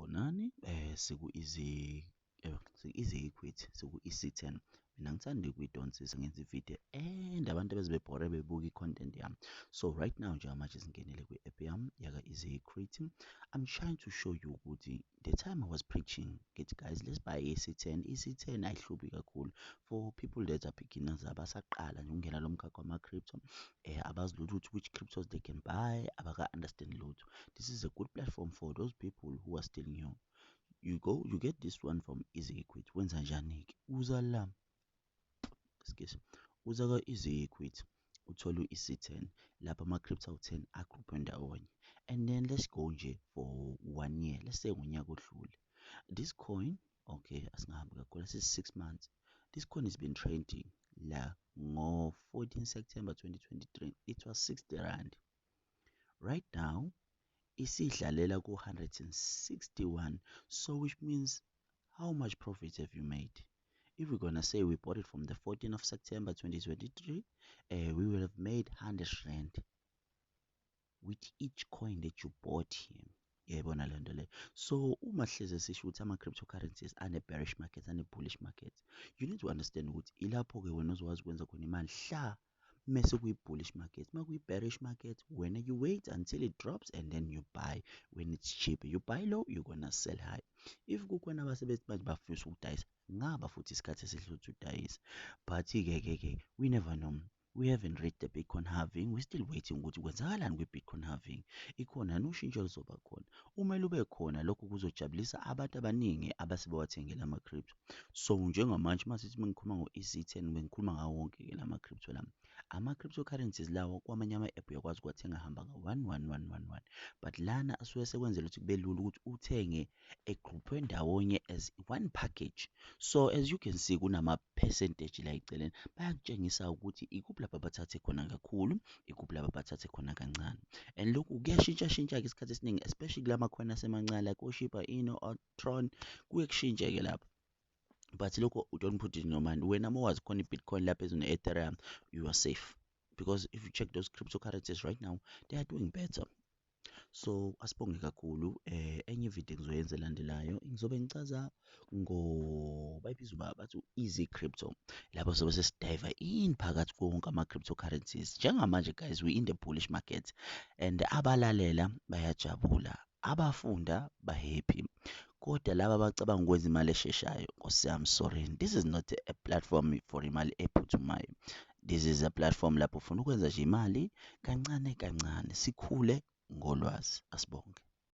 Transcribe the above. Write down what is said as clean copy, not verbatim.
Sanibonani, Easyequities, EC10. Mina ngithanda ukuyidonsisa ngenza ivideo and abantu bezibebhore bebuka i-content yami. So right now njengamanje singenele kwi-app yami yaka Easyequities. I'm trying to show you ukuthi the time I was preaching, get guys, let's buy EC10. EC10 ayihluphi kakhulu for people that are beginners, abasaqala nje ukungena lo mkhakha wama-crypto, abazi lutho ukuthi which cryptos they can buy, abaka-understand lutho. This is a good platform for those people who are still new. You get this one from Easyequities. Wenza njani-ke? Uza la, uza ka Easyequities, uthola u-EC10 lapha ama-crypto 10 agruphe ndawonye. And then let's go nje for 1 year, let's say ngonyaka odlule. This coin, okay, asingahambi kakhulu, this is 6 months. This coin has been trending la ngo 14 September 2023. It was 60 rand. Right now isidlalela ku 161. So which means how much profit have you made? If we're gonna say we bought it from the 14th of September 2023, we will have made 100 rand with each coin that you bought here. Yayibona le nto le. So uma hleze sisho ukuthi ama-cryptocurrencies ane-bearish market, ane-bullish market, you need to understand ukuthi ilapho-ke wena ozokwazi ukwenza khona imali hla mese kuyi-bullish market. Uma kuyi-bearish market, when you wait until it drops and then you buy when it's cheap. You buy low, you're gonna sell high. If kukhona abasebenzi manje bafisa ukudayisa, ngaba futhi isikhathi esihle ukuthi udayise. But-ke we never know. We haven't reached the Bitcoin halving. We're still waiting ukuthi kwenzakalani kwi-Bitcoin halving. Ikhona yini ushintsho lizoba khona? Uma lube khona lokho kuzojabulisa abantu abaningi abasebawathengela ama-crypto. So njengamanje masithi mengikhuluma ngo-EC10 bengikhuluma ngawo wonke-ke lama-crypto lami. Ama-cryptocurrencies lawo kwamanye ama-app uyakwazi ukuwathenga ahamba nga-1. But lana asuke sekwenzela ukuthi kube lula ukuthi uthenge egruphe ndawonye as one package. So as you can see kunama-percentage la eceleni bayakutshengisa ukuthi ikuphi lapha bathathe khona kakhulu, ikuphi lapha bathathe khona kancane. And lokhu kuyashintsha-ke isikhathi esiningi, especially kulama-coin asemancane like o-Shiba Inu, o-Tron, kuye kushintshe-ke lapho. But lokho don't put it in your mind. Wena mawazi khona i-Bitcoin lapha ezone-Ethereum, you are safe. Because if you check those cryptocurrencies right now, they are doing better. So asibonge kakhulu. Enye video ngizoyenza elandelayo ngizobe ngichaza bayibiza bathi easy crypto, lapho sobe sesidive in phakathi konke ama-cryptocurrencies. Njengamanje guys, we in the bullish market and abalalela bayajabula, abafunda bahappy. Kodwa laba abacabanga ukwenza imali esheshayo, Nkosi yami, sorry, this is not a platform for imali ephuthumayo. This is a platform lapho ufuna ukwenza nje imali kancane kancane, sikhule ngolwazi. Asibonge.